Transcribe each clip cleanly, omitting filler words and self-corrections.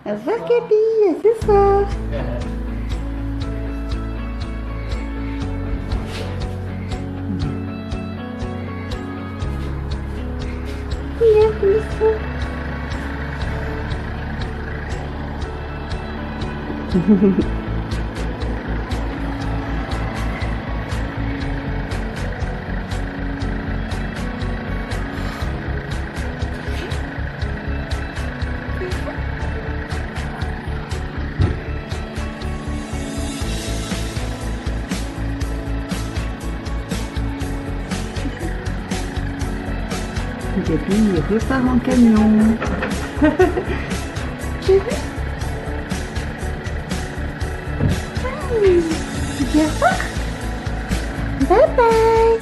Au revoir Gabi, à ce soir. Regarde le son. Gabi repart en camion. Tu veux? Viens voir. Bye bye.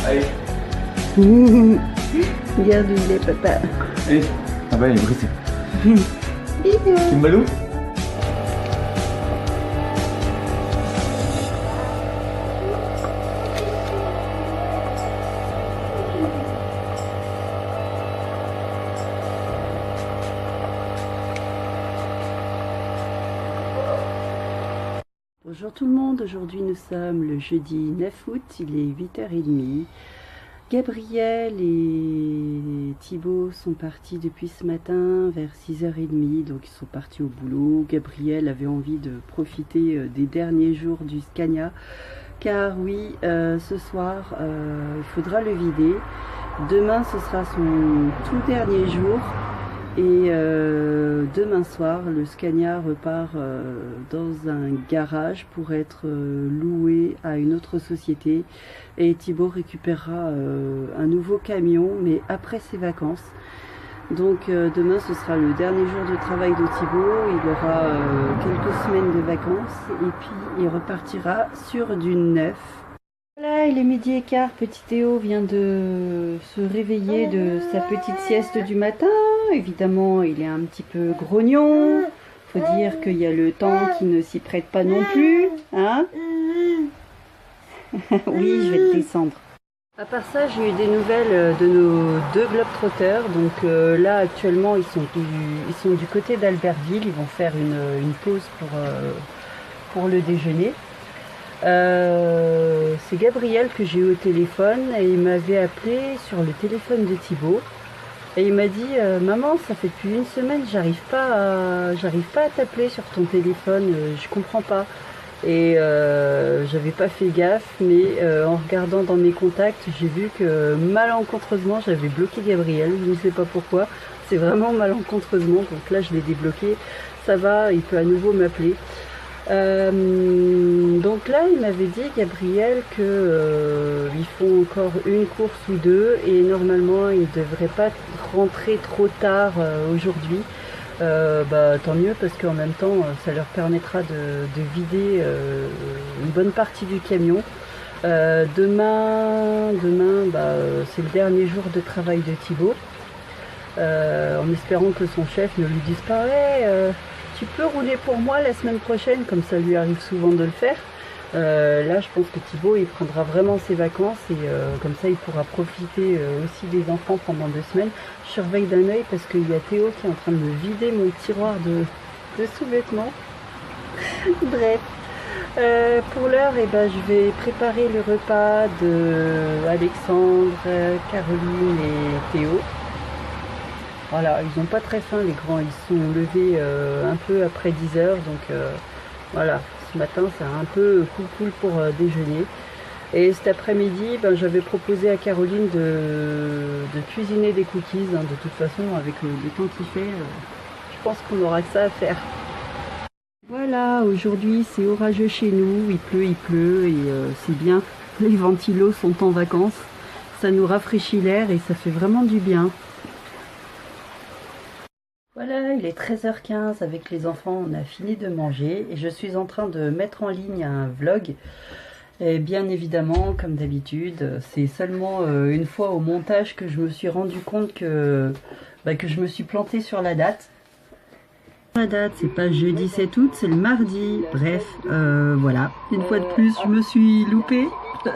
Allez. Regarde où il est, papa. Allez. Ah bah il est brisé. Bisous. Kimbalou. Bonjour tout le monde, aujourd'hui nous sommes le jeudi 9 août, il est 8h30. Gabriel et Thibaut sont partis depuis ce matin vers 6h30, donc ils sont partis au boulot. Gabriel avait envie de profiter des derniers jours du Scania, car oui, ce soir il faudra le vider. Demain ce sera son tout dernier jour. Et demain soir, le Scania repart dans un garage pour être loué à une autre société. Et Thibaut récupérera un nouveau camion, mais après ses vacances. Donc demain, ce sera le dernier jour de travail de Thibaut. Il aura quelques semaines de vacances et puis il repartira sur du neuf. Voilà, il est midi et quart. Petit Théo vient de se réveiller de sa petite sieste du matin. Évidemment, il est un petit peu grognon. Faut dire qu'il y a le temps qui ne s'y prête pas non plus. Hein? Oui, je vais te descendre. À part ça, j'ai eu des nouvelles de nos deux globetrotters. Donc là, actuellement, ils sont du côté d'Albertville. Ils vont faire une pause pour le déjeuner. C'est Gabriel que j'ai eu au téléphone et il m'avait appelé sur le téléphone de Thibaut et il m'a dit maman, ça fait depuis une semaine, j'arrive pas à t'appeler sur ton téléphone, je comprends pas. Et j'avais pas fait gaffe, mais en regardant dans mes contacts, j'ai vu que malencontreusement j'avais bloqué Gabriel, je ne sais pas pourquoi, c'est vraiment malencontreusement, donc là je l'ai débloqué, ça va, il peut à nouveau m'appeler. Donc là il m'avait dit Gabriel que ils font encore une course ou deux et normalement ils ne devraient pas rentrer trop tard aujourd'hui. Tant mieux parce qu'en même temps ça leur permettra de vider une bonne partie du camion. Demain c'est le dernier jour de travail de Thibaut, en espérant que son chef ne lui dise pas ouais, tu peux rouler pour moi la semaine prochaine, comme ça lui arrive souvent de le faire. Là je pense que Thibaut il prendra vraiment ses vacances et comme ça il pourra profiter aussi des enfants pendant 2 semaines. Je surveille d'un œil parce qu'il y a Théo qui est en train de me vider mon tiroir de sous-vêtements. Bref, pour l'heure je vais préparer le repas de Alexandre, Caroline et Théo. Voilà, ils n'ont pas très faim les grands, ils sont levés un peu après 10h, donc voilà, ce matin c'est un peu cool pour déjeuner. Et cet après-midi, j'avais proposé à Caroline de cuisiner des cookies, hein, de toute façon avec le temps qu'il fait, je pense qu'on aura que ça à faire. Voilà, aujourd'hui c'est orageux chez nous, il pleut et c'est bien, les ventilos sont en vacances, ça nous rafraîchit l'air et ça fait vraiment du bien. Voilà, il est 13h15 avec les enfants, on a fini de manger et je suis en train de mettre en ligne un vlog. Et bien évidemment, comme d'habitude, c'est seulement une fois au montage que je me suis rendu compte que je me suis plantée sur la date. La date, c'est pas jeudi 7 août, c'est le mardi. Bref, voilà, une fois de plus, je me suis loupée. Je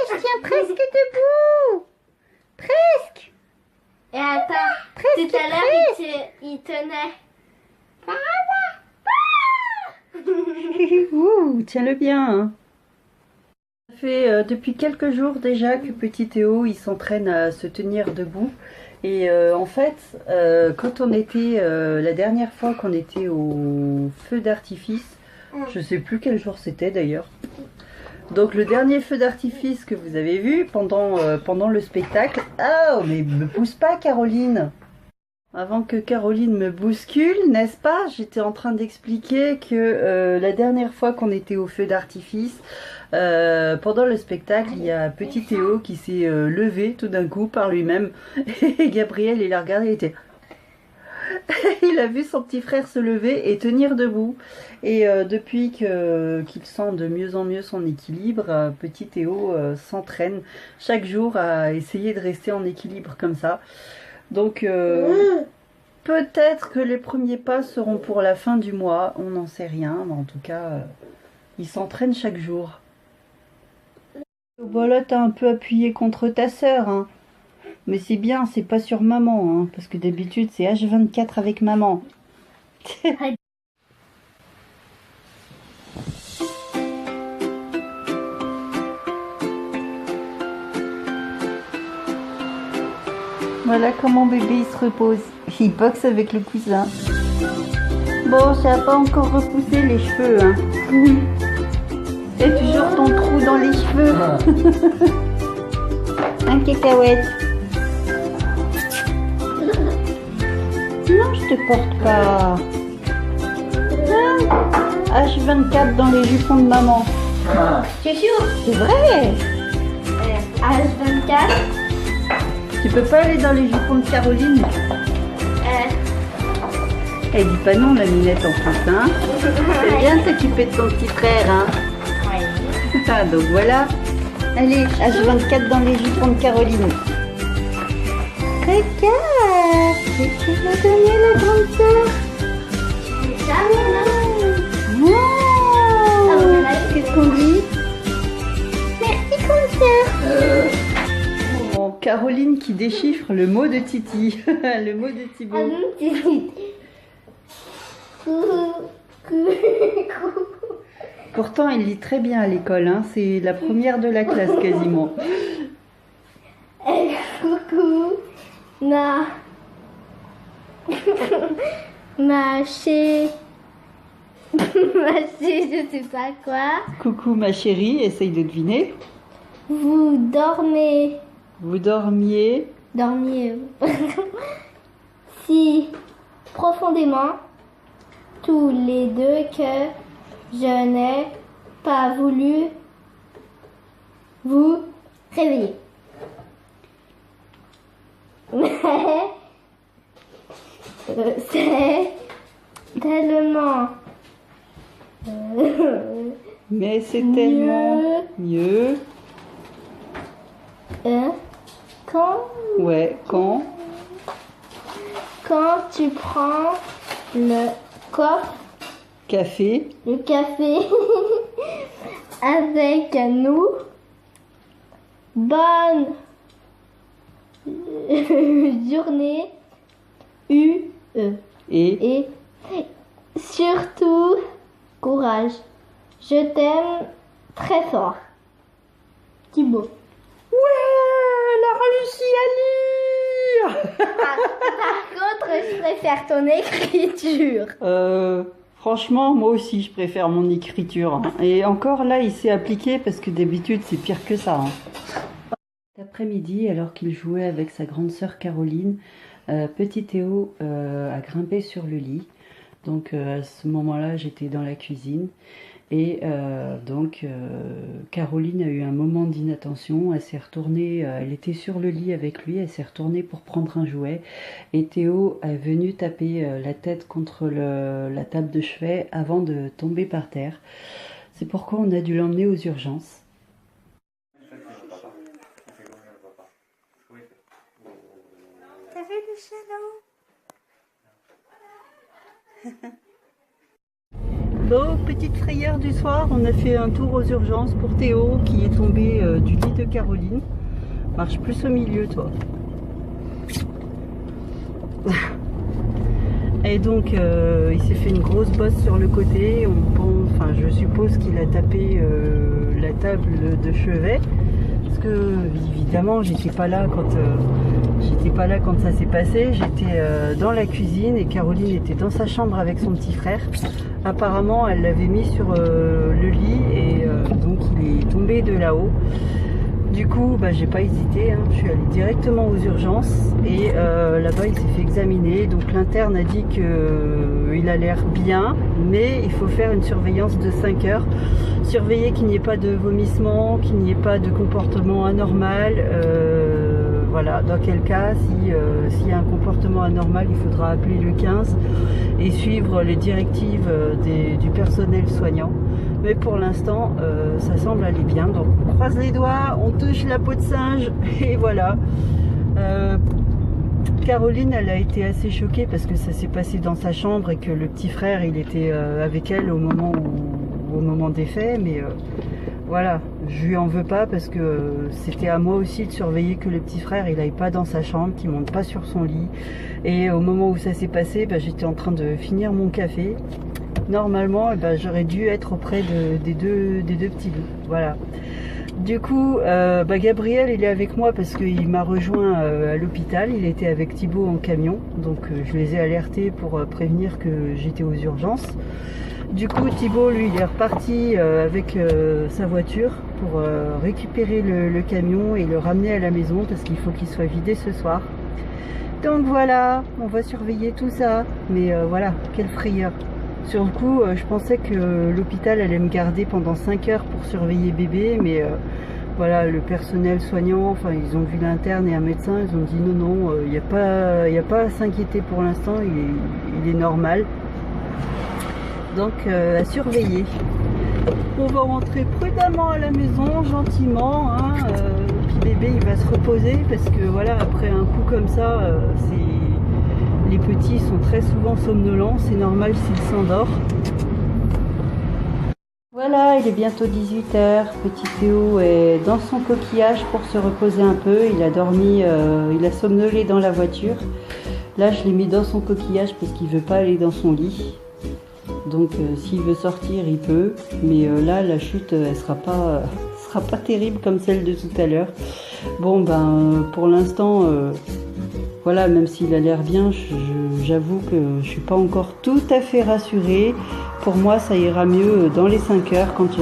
tiens presque debout. Presque. Et attends, tout à l'heure, il tenait. Ouh, tiens-le bien. Hein. Ça fait depuis quelques jours déjà que petit Théo il s'entraîne à se tenir debout. Et en fait, quand on était la dernière fois qu'on était au feu d'artifice, je sais plus quel jour c'était d'ailleurs. Donc le dernier feu d'artifice que vous avez vu pendant le spectacle. Ah, mais me pousse pas Caroline. Avant que Caroline me bouscule, n'est-ce pas? J'étais en train d'expliquer que la dernière fois qu'on était au feu d'artifice, pendant le spectacle, il y a petit Théo qui s'est levé tout d'un coup par lui-même. Et Gabriel, il l'a regardé, il était... il a vu son petit frère se lever et tenir debout. Et depuis qu'il sent de mieux en mieux son équilibre, petit Théo s'entraîne chaque jour à essayer de rester en équilibre comme ça. Donc peut-être que les premiers pas seront pour la fin du mois, on n'en sait rien, mais en tout cas, il s'entraîne chaque jour. Bon là, t'as un peu appuyé contre ta sœur, hein. Mais c'est bien, c'est pas sur maman, hein, parce que d'habitude c'est H24 avec maman. Voilà comment bébé il se repose. Il boxe avec le cousin. Bon, ça n'a pas encore repoussé les cheveux. Hein. Et toujours ton trou dans les cheveux. Un cacahuète. Non, je te porte pas. Ah, H24 dans les jupons de maman. C'est sûr. C'est vrai. H24. Tu peux pas aller dans les jupons de Caroline? Elle dit pas non, la minette en plus, hein. C'est bien de s'occuper de ton petit frère, hein. Ah, donc voilà. Allez, H24 dans les jupons de Caroline. Regarde, tu vas donner la grande sœur. Ça, maintenant. Wow. Qu'est-ce qu'on dit? Merci, grande sœur. Bon, Caroline qui déchiffre le mot de Titi, le mot de Thibaut. Pourtant, il lit très bien à l'école, hein. C'est la première de la classe quasiment. Coucou. Ma chérie, je sais pas quoi. Coucou ma chérie, essaye de deviner. Vous dormez. Vous dormiez si profondément tous les deux que je n'ai pas voulu vous réveiller. Mais c'est tellement mais c'est tellement mieux. Quand tu prends le café avec nous. Bonne journée. Et surtout, courage. Je t'aime très fort. Thibaut. Ouais, elle a réussi à lire. Par contre, je préfère ton écriture. Franchement, moi aussi, je préfère mon écriture. Hein. Et encore là, il s'est appliqué parce que d'habitude, c'est pire que ça. Hein. Cet après-midi, alors qu'il jouait avec sa grande sœur Caroline, petit Théo a grimpé sur le lit. Donc à ce moment-là, j'étais dans la cuisine. Et Caroline a eu un moment d'inattention, elle s'est retournée, elle était sur le lit avec lui, elle s'est retournée pour prendre un jouet. Et Théo est venu taper la tête contre la table de chevet avant de tomber par terre. C'est pourquoi on a dû l'emmener aux urgences. T'as fait le salon. Bon, petite frayeur du soir, on a fait un tour aux urgences pour Théo qui est tombé du lit de Caroline. Marche plus au milieu, toi. Et donc il s'est fait une grosse bosse sur le côté. Enfin, je suppose qu'il a tapé la table de chevet. Parce que évidemment j'étais pas là quand ça s'est passé. J'étais dans la cuisine et Caroline était dans sa chambre avec son petit frère. Apparemment elle l'avait mis sur le lit et donc il est tombé de là-haut. Du coup, j'ai pas hésité, hein. Je suis allée directement aux urgences et là-bas il s'est fait examiner. Donc l'interne a dit qu'il a l'air bien, mais il faut faire une surveillance de 5 heures. Surveiller qu'il n'y ait pas de vomissement, qu'il n'y ait pas de comportement anormal. Voilà, dans quel cas, s'il y a un comportement anormal, il faudra appeler le 15 et suivre les directives du personnel soignant. Mais pour l'instant, ça semble aller bien. Donc on croise les doigts, on touche la peau de singe et voilà. Caroline, elle a été assez choquée parce que ça s'est passé dans sa chambre et que le petit frère, il était avec elle au moment des faits. Mais voilà, je lui en veux pas parce que c'était à moi aussi de surveiller que le petit frère, il n'aille pas dans sa chambre, qu'il monte pas sur son lit. Et au moment où ça s'est passé, j'étais en train de finir mon café. Normalement, j'aurais dû être auprès des deux petits loups. Voilà. Du coup, Gabriel, il est avec moi parce qu'il m'a rejoint à l'hôpital. Il était avec Thibaut en camion. Donc, je les ai alertés pour prévenir que j'étais aux urgences. Du coup, Thibaut, lui, il est reparti avec sa voiture pour récupérer le camion et le ramener à la maison parce qu'il faut qu'il soit vidé ce soir. Donc voilà, on va surveiller tout ça. Mais voilà, quelle frayeur. Sur le coup, je pensais que l'hôpital allait me garder pendant 5 heures pour surveiller bébé, mais voilà, le personnel soignant, enfin ils ont vu l'interne et un médecin, ils ont dit non, il n'y a pas à s'inquiéter pour l'instant, il est normal. Donc à surveiller. On va rentrer prudemment à la maison, gentiment, hein, puis bébé il va se reposer parce que voilà, après un coup comme ça, les petits sont très souvent somnolents, c'est normal s'ils s'endorment. Voilà, il est bientôt 18 h. Petit Théo est dans son coquillage pour se reposer un peu. Il a dormi, il a somnolé dans la voiture. Là, je l'ai mis dans son coquillage parce qu'il ne veut pas aller dans son lit. Donc, s'il veut sortir, il peut. Mais là, la chute, elle sera pas terrible comme celle de tout à l'heure. Bon, pour l'instant... voilà, même s'il a l'air bien, j'avoue que je suis pas encore tout à fait rassurée. Pour moi, ça ira mieux dans les 5 heures quand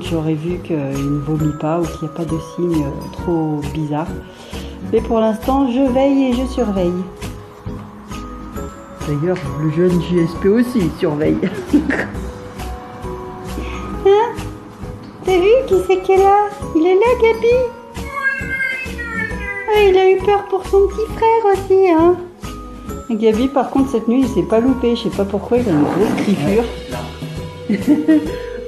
j'aurai vu qu'il ne vomit pas ou qu'il n'y a pas de signes trop bizarres. Mais pour l'instant, je veille et je surveille. D'ailleurs, le jeune JSP aussi il surveille. Hein? T'as vu qui c'est qui est là? Il est là, Gabi? Ah, il a eu peur pour son petit frère aussi, hein. Et Gabi, par contre, cette nuit, il s'est pas loupé. Je sais pas pourquoi, il a une grosse griffure.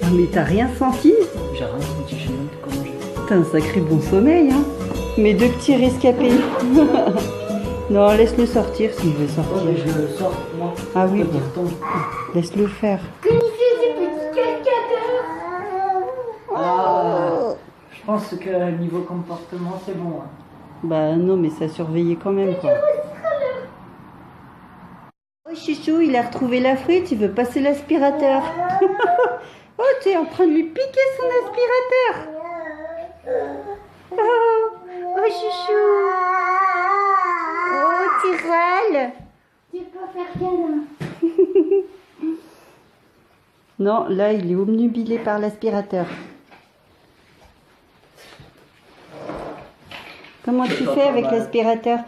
Ah, mais t'as rien senti? J'ai rien senti, je sais même pas comment j'ai. T'as un sacré bon sommeil, hein. Mes deux petits rescapés. Non, laisse-le sortir s'il veut sortir. Non, mais je le sors, moi. Ah oui, bon. Laisse-le faire. Il fait des petits caca Je pense que niveau comportement, c'est bon. Hein. Bah non, mais ça surveillait quand même, quoi. Oh, Chichou, il a retrouvé la frite, il veut passer l'aspirateur. Oh, tu es en train de lui piquer son aspirateur. Oh, Chichou. Oh, tu râles. Tu peux faire câlin. Non, là, il est obnubilé par l'aspirateur. Comment tu fais avec l'aspirateur?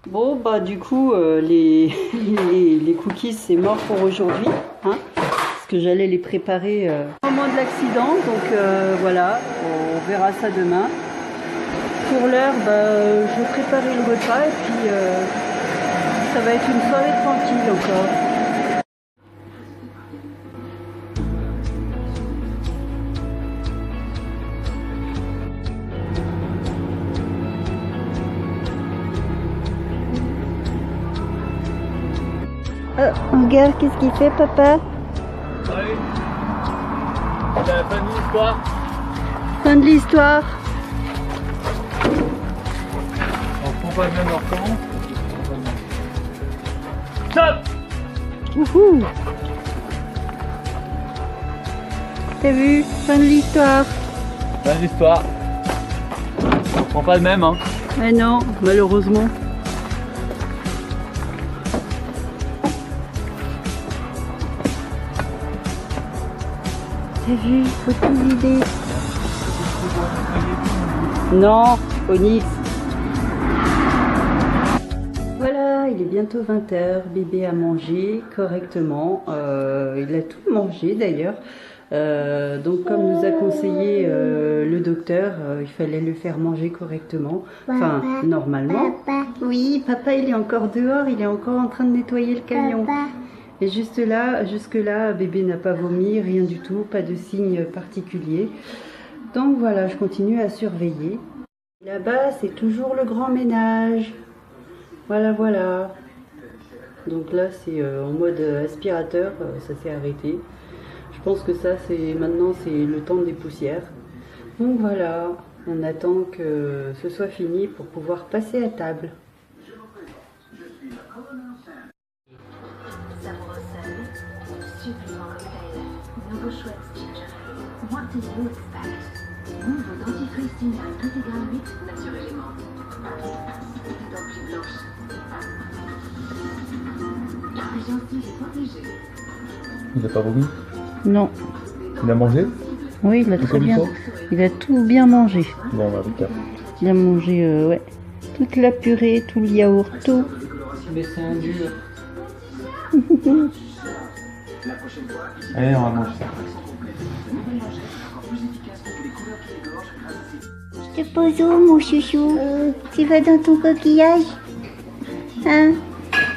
Bon, bah du coup, les cookies, c'est mort pour aujourd'hui. Hein, parce que j'allais les préparer au moment de l'accident. Donc voilà, on verra ça demain. Pour l'heure, je vais préparer le repas et puis ça va être une soirée tranquille encore. Regarde, qu'est-ce qu'il fait, papa? la fin de l'histoire. Fin de l'histoire. On prend pas le même temps. Stop. Wouhou! T'as vu? Fin de l'histoire. Fin de l'histoire. On prend pas le même, hein. Mais non, malheureusement. T'as vu? Faut tout vider. Non, Onyx. Voilà, il est bientôt 20 h. Bébé a mangé correctement. Il a tout mangé d'ailleurs. Donc comme nous a conseillé le docteur, il fallait le faire manger correctement. Enfin, normalement. Oui, papa il est encore dehors, il est encore en train de nettoyer le camion. Et jusque là, bébé n'a pas vomi, rien du tout, pas de signe particulier. Donc voilà, je continue à surveiller. Là-bas, c'est toujours le grand ménage. Voilà, voilà. Donc là, c'est en mode aspirateur, ça s'est arrêté. Je pense que ça, maintenant, c'est le temps des poussières. Donc voilà, on attend que ce soit fini pour pouvoir passer à table. Supplément cocktail. Nouveau chouette ginger. What do you expect? Nouveau dentifrice Tingnan intégral 8 naturellement. Dents plus blanches. La gencive est protégée. Il a pas vomi? Non. Il a mangé? Oui, il a très bien. Il a tout bien mangé. Bon, bah, Rika. Il a mangé, ouais. Toute la purée, tout le yaourt, tout. Mais c'est un dur. Allez, on va manger ça. Je te pose où, mon chouchou? Tu vas dans ton coquillage? Hein?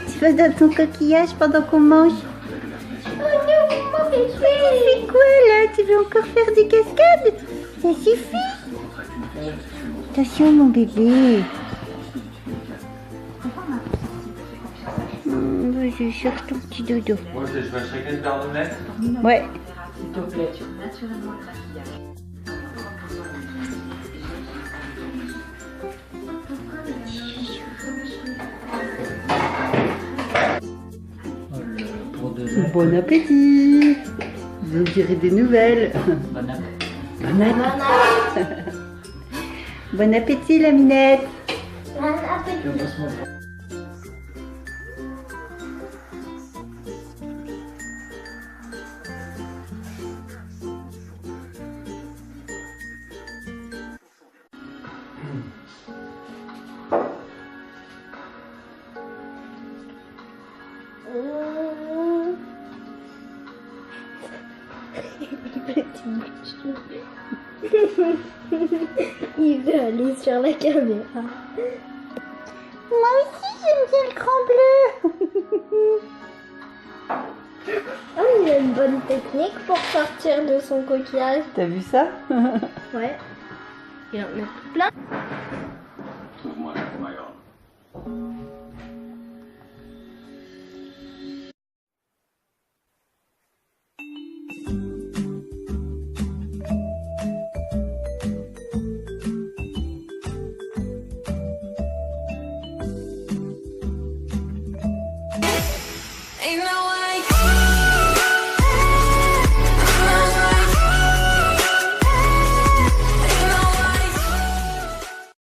Tu vas dans ton coquillage pendant qu'on mange? Oh non, mon bébé! C'est quoi là? Tu veux encore faire des cascades? Ça suffit! Attention, mon bébé! Vas-y, sur ton petit dodo. Moi, je vais chacun une paire d'omelettes. Ouais. S'il te plaît. Naturellement le maquillage. Pour 2 heures. Bon appétit! Vous me direz des nouvelles. Bon appétit. Bon appétit. Bon appétit, la minette. Bon appétit. Il veut aller sur la caméra. Moi aussi j'aime bien le grand bleu. Oh, il a une bonne technique pour sortir de son coquillage. T'as vu ça? Ouais. Il en met plein. Trouve-moi un maillot.